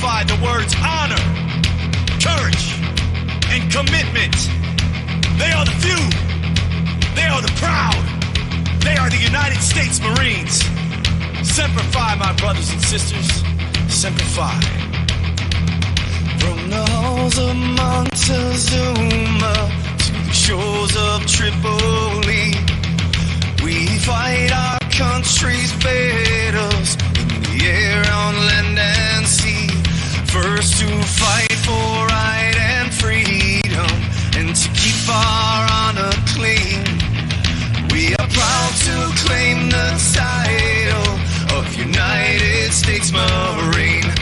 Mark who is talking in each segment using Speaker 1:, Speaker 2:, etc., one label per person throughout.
Speaker 1: personified the words honor, courage, and commitment. They are the few. They are the proud. They are the United States Marines. Semper5, my brothers and sisters. Semper5. From the halls of Montezuma to the shores of Tripoli, we fight our country's battles in the air, on land and sea. First to fight for right and freedom, and to keep our honor clean. We are proud to claim the title of United States Marine.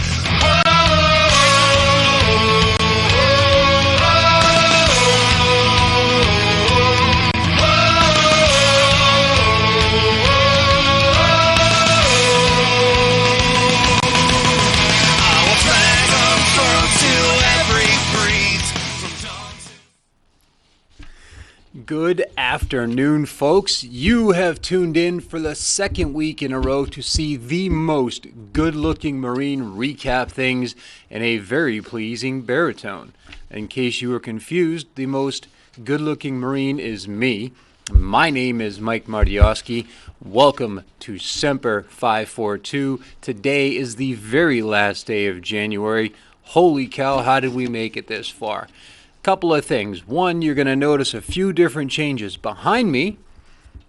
Speaker 2: Good afternoon, folks. You have tuned in for the second week in a row to see the most good-looking Marine recap things in a very pleasing baritone. In case you were confused, the most good-looking Marine is me. My name is Mike Martioski. Welcome to Semper542. Today is the very last day of January. Holy cow, how did we make it this far? Couple of things. One, you're going to notice a few different changes behind me.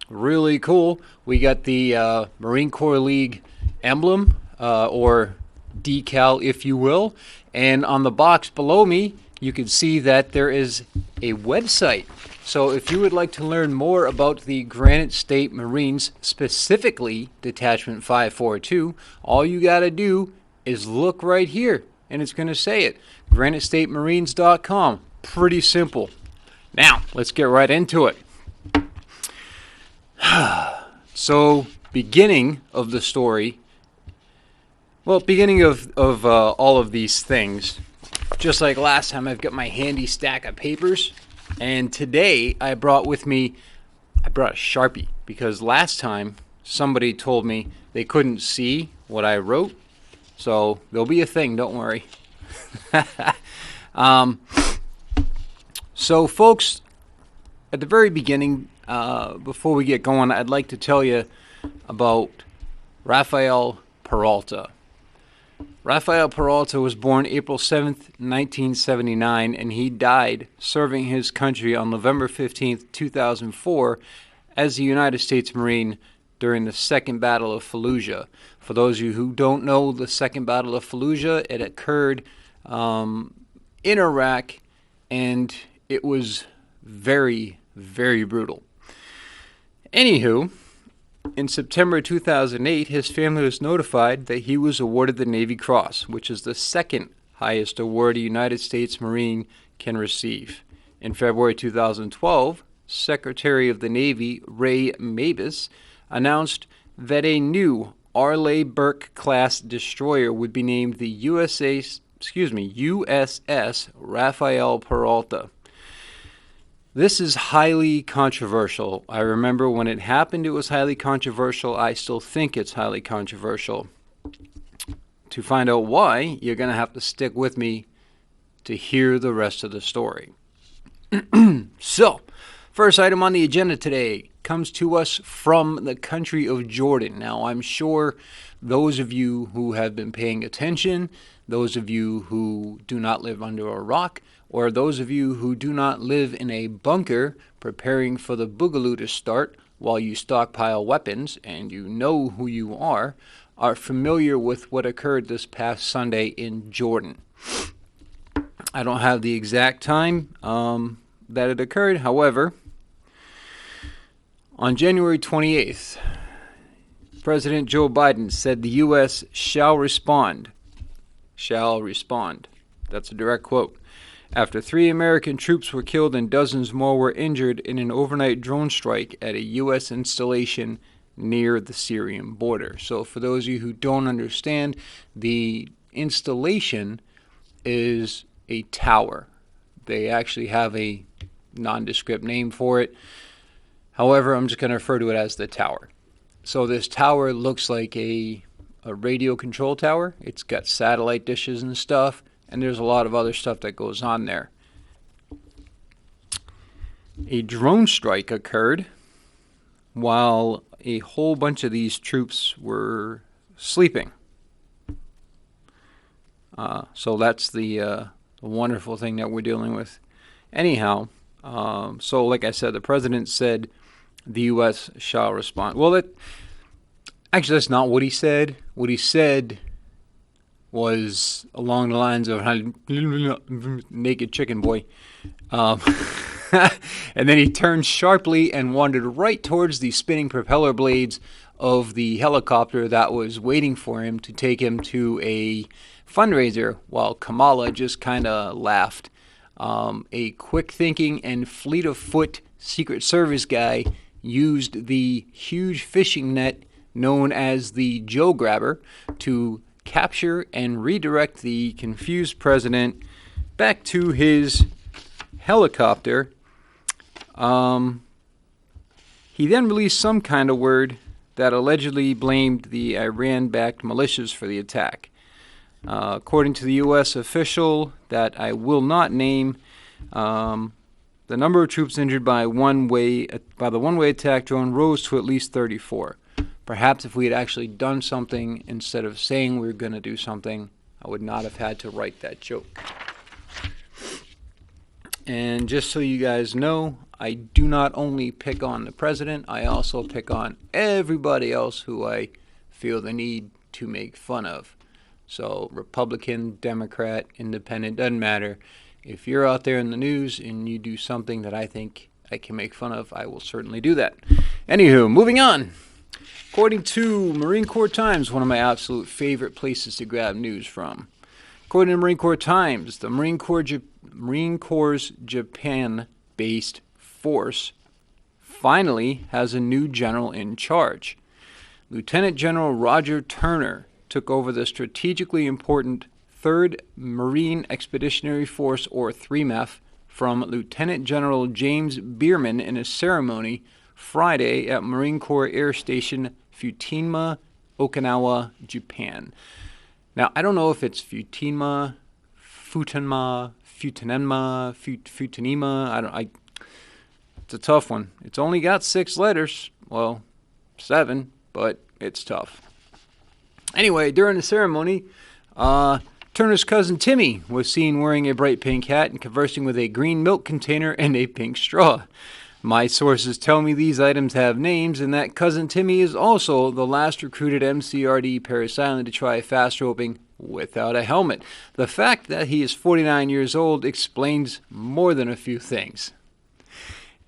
Speaker 2: Really cool. We got the Marine Corps League emblem, or decal, if you will. And on the box below me, you can see that there is a website. So if you would like to learn more about the Granite State Marines, specifically Detachment 542, all you got to do is look right here, and it's going to say it. GraniteStateMarines.com. Pretty simple. Now, let's get right into it. So, beginning of the story, beginning of all of these things, just like last time, I've got my handy stack of papers, and today I brought a Sharpie, because last time somebody told me they couldn't see what I wrote, so there'll be a thing, don't worry. So, folks, at the very beginning, before we get going, I'd like to tell you about Rafael Peralta. Rafael Peralta was born April 7th, 1979, and he died serving his country on November 15th, 2004, as a United States Marine during the Second Battle of Fallujah. For those of you who don't know the Second Battle of Fallujah, it occurred in Iraq, and it was very, very brutal. Anywho, in September 2008, his family was notified that he was awarded the Navy Cross, which is the second highest award a United States Marine can receive. In February 2012, Secretary of the Navy Ray Mabus announced that a new Arleigh Burke-class destroyer would be named the USS Rafael Peralta. This is highly controversial. I remember when it happened, it was highly controversial. I still think it's highly controversial. To find out why, you're going to have to stick with me to hear the rest of the story. So, first item on the agenda today comes to us from the country of Jordan. Now, I'm sure those of you who have been paying attention, those of you who do not live under a rock, or those of you who do not live in a bunker preparing for the boogaloo to start while you stockpile weapons, and you know who you are familiar with what occurred this past Sunday in Jordan. I don't have the exact time that it occurred. However, on January 28th, President Joe Biden said the U.S. shall respond. Shall respond. That's a direct quote. After 3 American troops were killed and dozens more were injured in an overnight drone strike at a U.S. installation near the Syrian border. So for those of you who don't understand, the installation is a tower. They actually have a nondescript name for it. However, I'm just going to refer to it as the tower. So this tower looks like a a radio control tower. It's got satellite dishes and stuff, and there's a lot of other stuff that goes on there. A drone strike occurred while a whole bunch of these troops were sleeping. So that's the wonderful thing that we're dealing with. Anyhow, so like I said, the president said the U.S. shall respond. Well, actually, that's not what he said. What he said was along the lines of naked chicken boy. And then he turned sharply and wandered right towards the spinning propeller blades of the helicopter that was waiting for him to take him to a fundraiser, while Kamala just kind of laughed. A quick-thinking and fleet-of-foot Secret Service guy used the huge fishing net known as the Joe Grabber to capture and redirect the confused president back to his helicopter. He then released some kind of word that allegedly blamed the Iran-backed militias for the attack. According to the U.S. official that I will not name, the number of troops injured by the one-way attack drone rose to at least 34. Perhaps if we had actually done something instead of saying we were going to do something, I would not have had to write that joke. And just so you guys know, I do not only pick on the president, I also pick on everybody else who I feel the need to make fun of. So Republican, Democrat, Independent, doesn't matter. If you're out there in the news and you do something that I think I can make fun of, I will certainly do that. Anywho, moving on. According to Marine Corps Times, one of my absolute favorite places to grab news from. According to Marine Corps Times, the Marine Corps' Japan-based force finally has a new general in charge. Lieutenant General Roger Turner took over the strategically important 3rd Marine Expeditionary Force, or 3MEF, from Lieutenant General James Bierman in a ceremony Friday at Marine Corps Air Station Futenma, Okinawa, Japan. Now, I don't know if it's Futenma, Futenma, it's a tough one. It's only got 6 letters. Well, 7, but it's tough. Anyway, during the ceremony, Turner's cousin Timmy was seen wearing a bright pink hat and conversing with a green milk container and a pink straw. My sources tell me these items have names and that cousin Timmy is also the last recruited MCRD parasailing to try fast roping without a helmet. The fact that he is 49 years old explains more than a few things.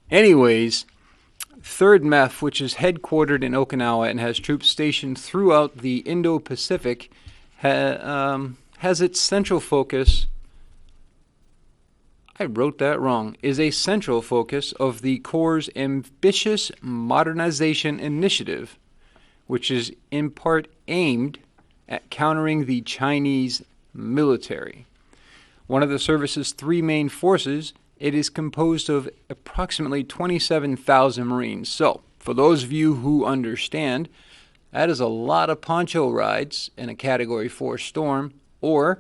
Speaker 2: Anyways, 3rd MEF, which is headquartered in Okinawa and has troops stationed throughout the Indo-Pacific, has its central focus, is a central focus of the Corps' ambitious modernization initiative, which is in part aimed at countering the Chinese military. One of the service's 3 main forces, it is composed of approximately 27,000 Marines. So, for those of you who understand, that is a lot of poncho rides in a Category 4 storm, or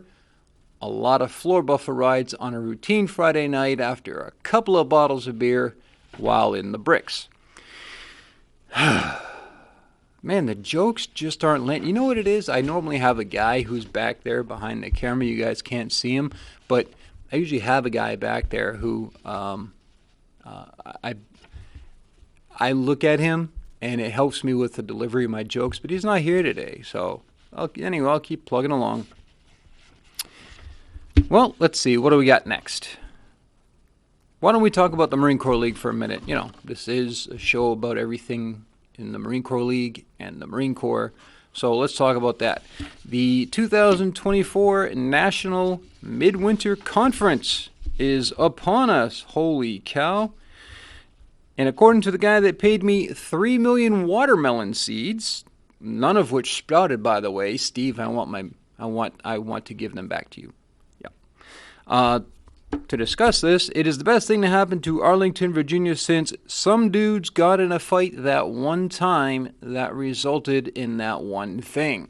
Speaker 2: a lot of floor buffer rides on a routine Friday night after a couple of bottles of beer while in the bricks. Man, the jokes just aren't landing. You know what it is? I normally have a guy who's back there behind the camera. You guys can't see him, but I usually have a guy back there who I look at him and it helps me with the delivery of my jokes, but he's not here today. So I'll keep plugging along. Well, let's see. What do we got next? Why don't we talk about the Marine Corps League for a minute? You know, this is a show about everything in the Marine Corps League and the Marine Corps. So let's talk about that. The 2024 National Midwinter Conference is upon us. Holy cow. And according to the guy that paid me 3 million watermelon seeds, none of which sprouted, by the way, Steve, I want to give them back to you. Yeah. To discuss this, it is the best thing to happen to Arlington, Virginia, since some dudes got in a fight that one time that resulted in that one thing.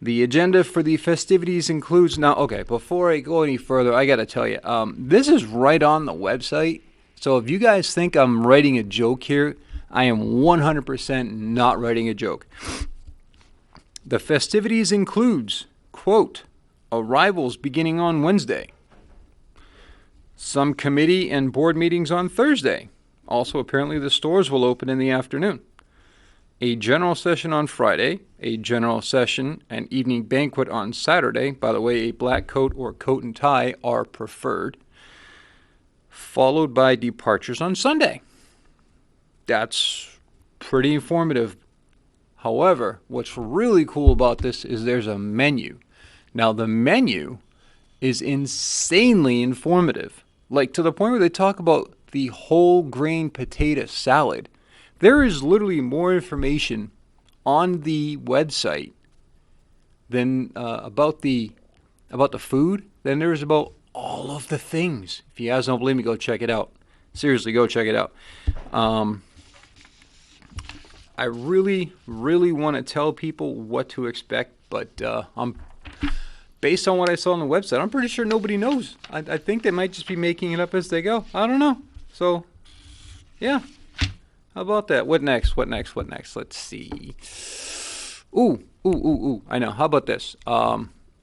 Speaker 2: The agenda for the festivities includes... Now, okay, before I go any further, I got to tell you, this is right on the website. So if you guys think I'm writing a joke here, I am 100% not writing a joke. The festivities includes, quote, arrivals beginning on Wednesday. Some committee and board meetings on Thursday. Also, apparently the stores will open in the afternoon. A general session on Friday, a general session and evening banquet on Saturday. By the way, a black coat or coat and tie are preferred. Followed by departures on Sunday. That's pretty informative. However, what's really cool about this is there's a menu. Now, the menu is insanely informative. Like, to the point where they talk about the whole grain potato salad. There is literally more information on the website than about the food than there is about all of the things. If you guys don't believe me, go check it out. Seriously, go check it out. I really, really want to tell people what to expect, but based on what I saw on the website, I'm pretty sure nobody knows. I think they might just be making it up as they go. I don't know. So, yeah. How about that? What next? Let's see. Ooh. I know. How about this?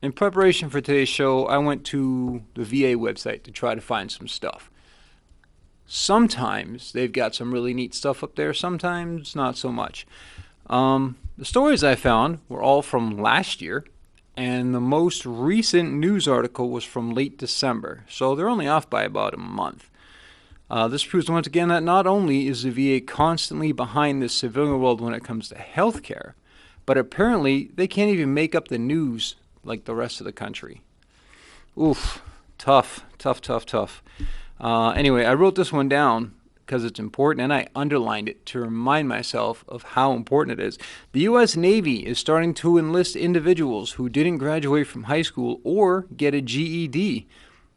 Speaker 2: In preparation for today's show, I went to the VA website to try to find some stuff. Sometimes they've got some really neat stuff up there. Sometimes not so much. The stories I found were all from last year, and the most recent news article was from late December. So they're only off by about a month. This proves once again that not only is the VA constantly behind the civilian world when it comes to healthcare, but apparently they can't even make up the news like the rest of the country. Oof, tough. Anyway, I wrote this one down because it's important, and I underlined it to remind myself of how important it is. The U.S. Navy is starting to enlist individuals who didn't graduate from high school or get a GED,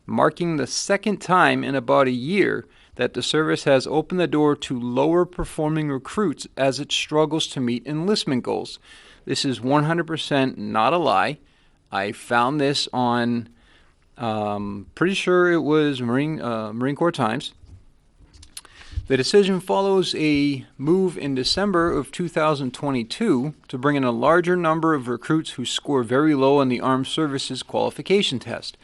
Speaker 2: marking the second time in about a year that the service has opened the door to lower-performing recruits as it struggles to meet enlistment goals. This is 100% not a lie. I found this on, pretty sure it was Marine Corps Times. The decision follows a move in December of 2022 to bring in a larger number of recruits who score very low on the Armed Services Qualification Test.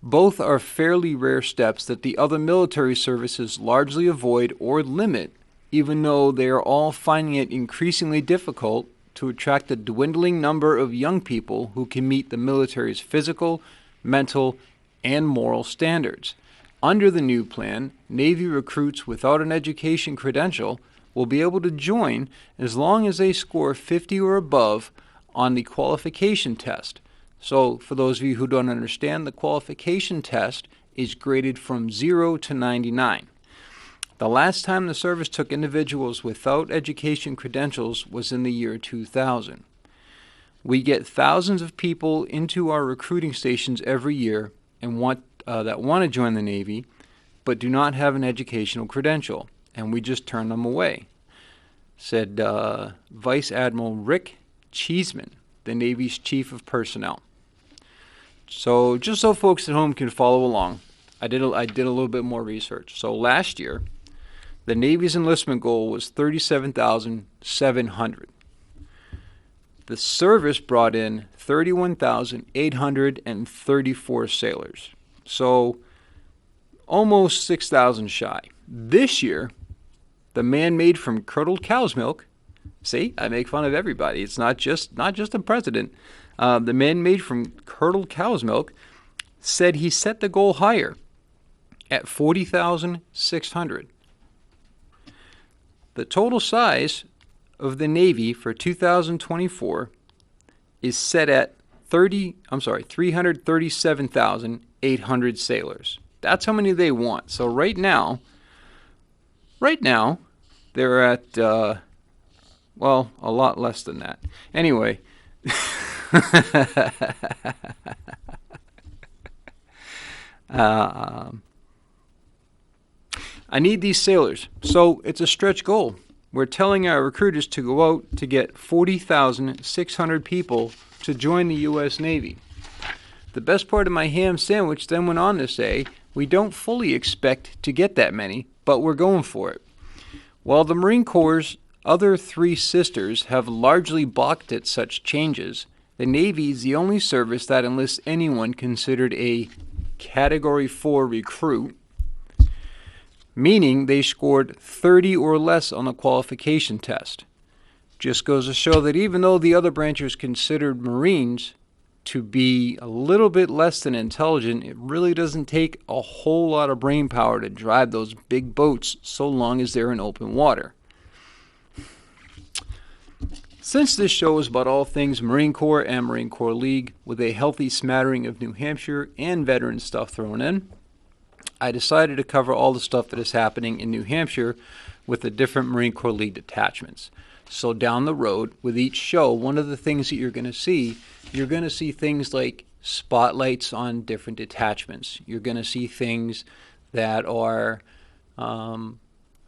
Speaker 2: Both are fairly rare steps that the other military services largely avoid or limit, even though they are all finding it increasingly difficult to attract a dwindling number of young people who can meet the military's physical, mental, and moral standards. Under the new plan, Navy recruits without an education credential will be able to join as long as they score 50 or above on the qualification test. So, for those of you who don't understand, the qualification test is graded from 0 to 99. The last time the service took individuals without education credentials was in the year 2000. We get thousands of people into our recruiting stations every year and that want to join the Navy, but do not have an educational credential, and we just turn them away, said Vice Admiral Rick Cheeseman, the Navy's Chief of Personnel. So just so folks at home can follow along, I did a little bit more research. So last year, the Navy's enlistment goal was 37,700. The service brought in 31,834 sailors. So almost 6,000 shy. This year, the man made from curdled cow's milk. See, I make fun of everybody. It's not just the president. The man made from curdled cow's milk said he set the goal higher at 40,600. The total size of the Navy for 2024 is set at 337,800 sailors. That's how many they want. So right now, they're at, a lot less than that. Anyway, I need these sailors. So it's a stretch goal. We're telling our recruiters to go out to get 40,600 people to join the U.S. Navy. The best part of my ham sandwich then went on to say, we don't fully expect to get that many, but we're going for it. While the Marine Corps' other three sisters have largely balked at such changes, the Navy is the only service that enlists anyone considered a Category 4 recruit, meaning they scored 30 or less on the qualification test. Just goes to show that even though the other branches considered Marines to be a little bit less than intelligent, it really doesn't take a whole lot of brain power to drive those big boats so long as they're in open water. Since this show is about all things Marine Corps and Marine Corps League, with a healthy smattering of New Hampshire and veteran stuff thrown in, I decided to cover all the stuff that is happening in New Hampshire with the different Marine Corps League detachments. So down the road, with each show, one of the things that you're going to see things like spotlights on different detachments. You're going to see things that are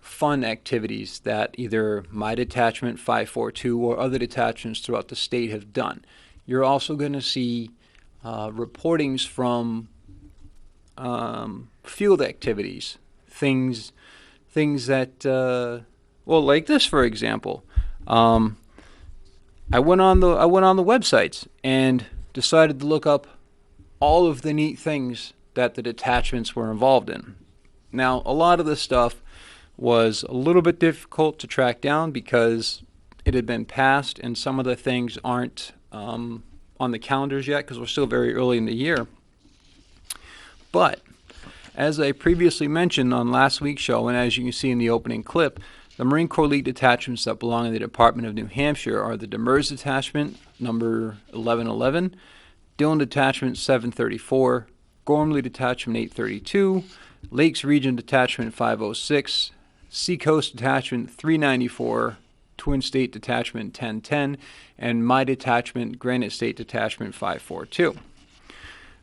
Speaker 2: fun activities that either my detachment, 542, or other detachments throughout the state have done. You're also going to see reportings from field activities, things that, like this, for example. I went on the websites and decided to look up all of the neat things that the detachments were involved in. Now, a lot of this stuff was a little bit difficult to track down because it had been passed, and some of the things aren't on the calendars yet because we're still very early in the year. But as I previously mentioned on last week's show, and as you can see in the opening clip, the Marine Corps League detachments that belong in the Department of New Hampshire are the Demers Detachment, number 1111, Dillon Detachment 734, Gormley Detachment 832, Lakes Region Detachment 506, Seacoast Detachment 394, Twin State Detachment 1010, and my detachment, Granite State Detachment 542.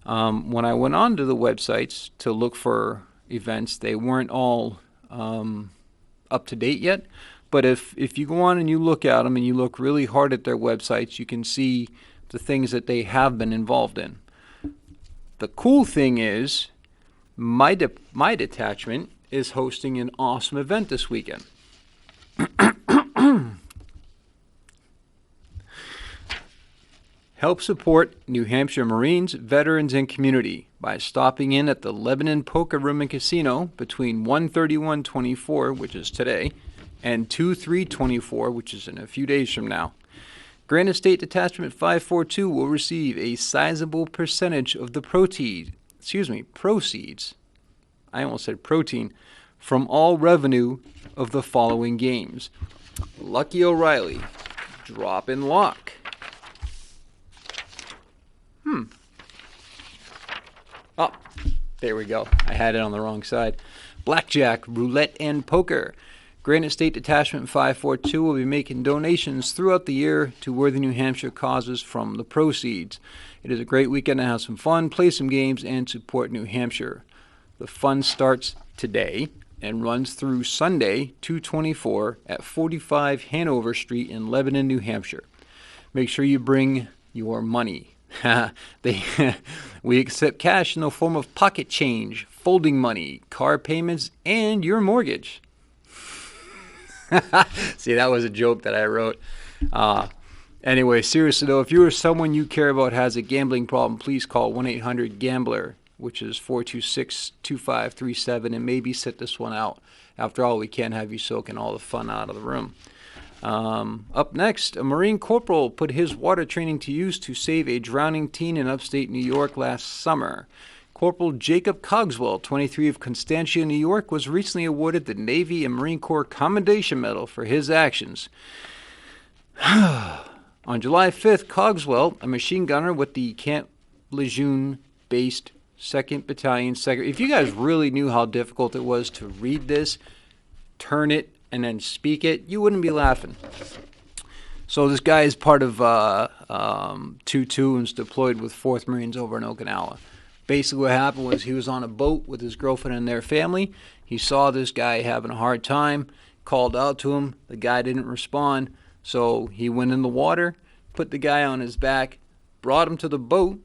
Speaker 2: When I went on to the websites to look for events, they weren't all up to date yet, but if you go on and you look at them and you look really hard at their websites, you can see the things that they have been involved in. The cool thing is my detachment is hosting an awesome event this weekend. Help support New Hampshire Marines, veterans, and community by stopping in at the Lebanon Poker Room and Casino between 1/31/24, which is today, and 2/3/24, which is in a few days from now. Granite State Detachment 542 will receive a sizable percentage of the proceeds, I almost said protein, from all revenue of the following games: Lucky O'Reilly, Drop and Lock. Oh, there we go. I had it on the wrong side. Blackjack, Roulette, and Poker. Granite State Detachment 542 will be making donations throughout the year to worthy New Hampshire causes from the proceeds. It is a great weekend to have some fun, play some games, and support New Hampshire. The fun starts today and runs through Sunday, 2/24, at 45 Hanover Street in Lebanon, New Hampshire. Make sure you bring your money. We accept cash in the form of pocket change, folding money, car payments, and your mortgage. See, that was a joke that I wrote. Anyway, seriously though, if you or someone you care about has a gambling problem, please call 1-800-GAMBLER, which is 426-2537, and maybe sit this one out. After all, we can't have you soaking all the fun out of the room. Up next, a Marine corporal put his water training to use to save a drowning teen in upstate New York last summer. Corporal Jacob Cogswell, 23 of Constantia, New York, was recently awarded the Navy and Marine Corps Commendation Medal for his actions. On July 5th, Cogswell, a machine gunner with the Camp Lejeune-based 2nd Battalion, if you guys really knew how difficult it was to read this, turn it, and then speak it, you wouldn't be laughing. So this guy is part of 2-2 and is deployed with 4th Marines over in Okinawa. Basically what happened was he was on a boat with his girlfriend and their family. He saw this guy having a hard time, called out to him. The guy didn't respond, so he went in the water, put the guy on his back, brought him to the boat,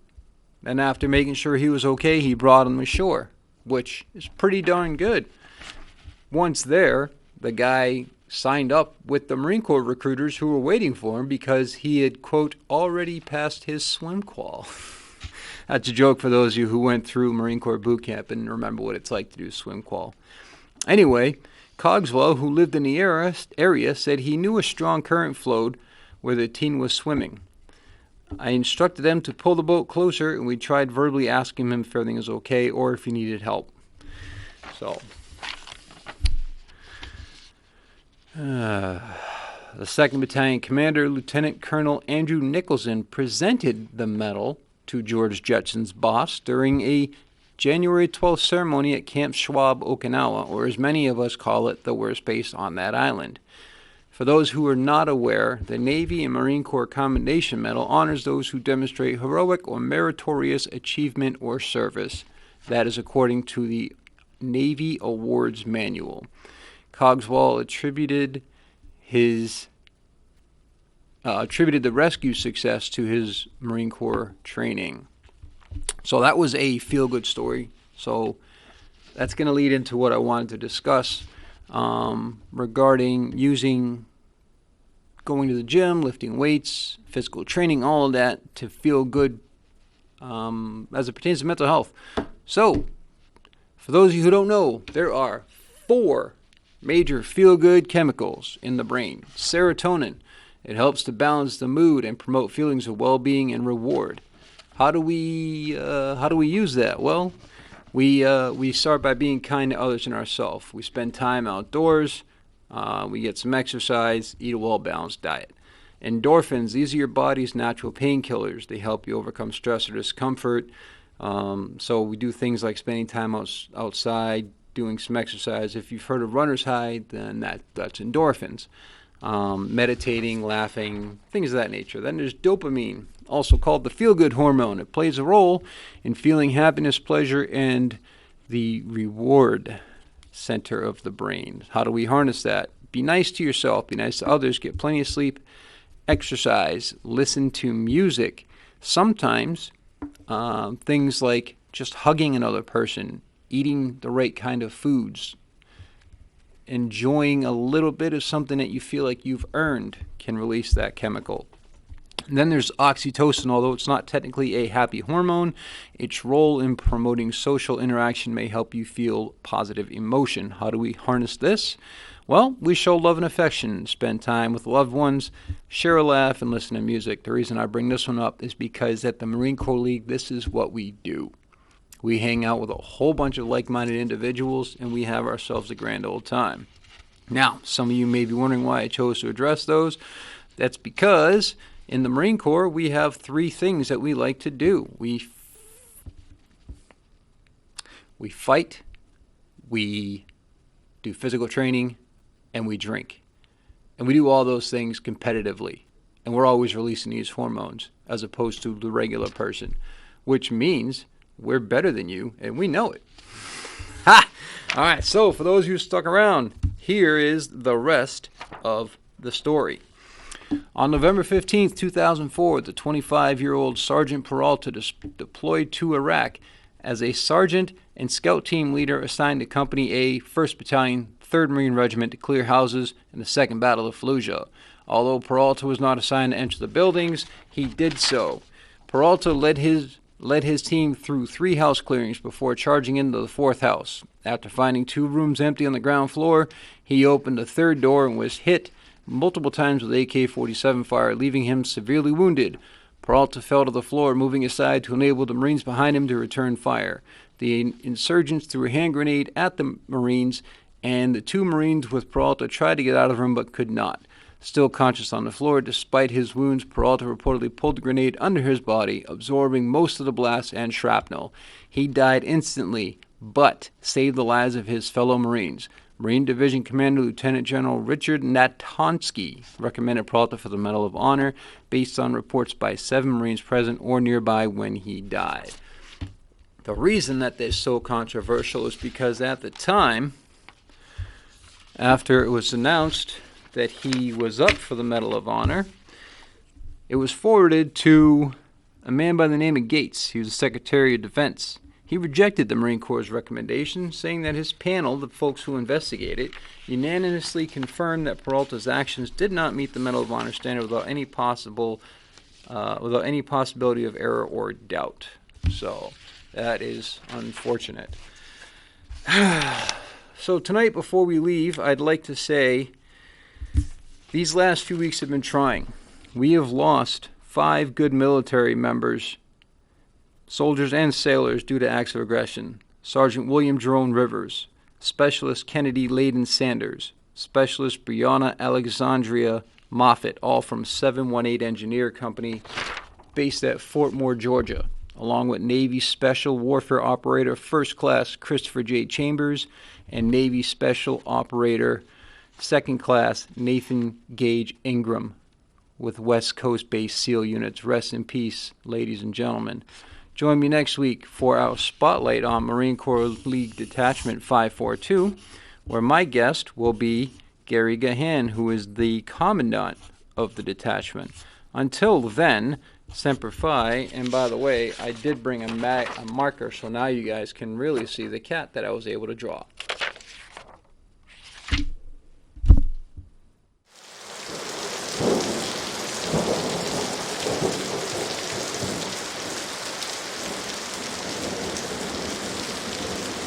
Speaker 2: and after making sure he was okay, he brought him ashore, which is pretty darn good. Once there, the guy signed up with the Marine Corps recruiters who were waiting for him because he had, quote, already passed his swim qual. That's a joke for those of you who went through Marine Corps boot camp and remember what it's like to do swim qual. Anyway, Cogswell, who lived in the area, said he knew a strong current flowed where the teen was swimming. I instructed them to pull the boat closer, and we tried verbally asking him if everything was okay or if he needed help. So, the 2nd Battalion Commander, Lieutenant Colonel Andrew Nicholson, presented the medal to George Jetson's boss during a January 12th ceremony at Camp Schwab, Okinawa, or as many of us call it, the worst base on that island. For those who are not aware, the Navy and Marine Corps Commendation Medal honors those who demonstrate heroic or meritorious achievement or service. That is according to the Navy Awards Manual. Cogswell attributed the rescue success to his Marine Corps training. So that was a feel-good story. So that's going to lead into what I wanted to discuss regarding going to the gym, lifting weights, physical training, all of that to feel good as it pertains to mental health. So, for those of you who don't know, there are 4 major feel-good chemicals in the brain. Serotonin. It helps to balance the mood and promote feelings of well-being and reward. How do we use that? Well, we start by being kind to others and ourselves. We spend time outdoors. We get some exercise. Eat a well-balanced diet. Endorphins. These are your body's natural painkillers. They help you overcome stress or discomfort. So we do things like spending time outside, doing some exercise. If you've heard of runner's high, then that's endorphins. Meditating, laughing, things of that nature. Then there's dopamine, also called the feel-good hormone. It plays a role in feeling happiness, pleasure, and the reward center of the brain. How do we harness that? Be nice to yourself, be nice to others, get plenty of sleep, exercise, listen to music. Sometimes things like just hugging another person, eating the right kind of foods, enjoying a little bit of something that you feel like you've earned can release that chemical. And then there's oxytocin. Although it's not technically a happy hormone, its role in promoting social interaction may help you feel positive emotion. How do we harness this? Well, we show love and affection, spend time with loved ones, share a laugh, and listen to music. The reason I bring this one up is because at the Marine Corps League, this is what we do. We hang out with a whole bunch of like-minded individuals, and we have ourselves a grand old time. Now, some of you may be wondering why I chose to address those. That's because in the Marine Corps, we have 3 things that we like to do. We fight, we do physical training, and we drink. And we do all those things competitively. And we're always releasing these hormones as opposed to the regular person, which means we're better than you, and we know it. Ha! All right, so for those who stuck around, here is the rest of the story. On November 15th, 2004, the 25-year-old Sergeant Peralta deployed to Iraq as a sergeant and scout team leader assigned to Company A, 1st Battalion, 3rd Marine Regiment to clear houses in the Second Battle of Fallujah. Although Peralta was not assigned to enter the buildings, he did so. Peralta led his team through 3 house clearings before charging into the 4th house. After finding 2 rooms empty on the ground floor, he opened a 3rd door and was hit multiple times with AK-47 fire, leaving him severely wounded. Peralta fell to the floor, moving aside to enable the Marines behind him to return fire. The insurgents threw a hand grenade at the Marines, and the 2 Marines with Peralta tried to get out of the room but could not. Still conscious on the floor, despite his wounds, Peralta reportedly pulled the grenade under his body, absorbing most of the blast and shrapnel. He died instantly, but saved the lives of his fellow Marines. Marine Division Commander Lieutenant General Richard Natonsky recommended Peralta for the Medal of Honor based on reports by 7 Marines present or nearby when he died. The reason that this is so controversial is because at the time, after it was announced that he was up for the Medal of Honor, it was forwarded to a man by the name of Gates. He was the Secretary of Defense. He rejected the Marine Corps' recommendation, saying that his panel, the folks who investigated, unanimously confirmed that Peralta's actions did not meet the Medal of Honor standard without any possibility of error or doubt. So that is unfortunate. So tonight, before we leave, I'd like to say these last few weeks have been trying. We have lost 5 good military members, soldiers and sailors, due to acts of aggression. Sergeant William Jerome Rivers, Specialist Kennedy Layden Sanders, Specialist Brianna Alexandria Moffett, all from 718 Engineer Company, based at Fort Moore, Georgia, along with Navy Special Warfare Operator First Class Christopher J. Chambers and Navy Special Operator Second Class Nathan Gage Ingram with West Coast-based SEAL units. Rest in peace, ladies and gentlemen. Join me next week for our spotlight on Marine Corps League Detachment 542, where my guest will be Gary Gahan, who is the commandant of the detachment. Until then, Semper Fi, and by the way, I did bring a marker, so now you guys can really see the cat that I was able to draw.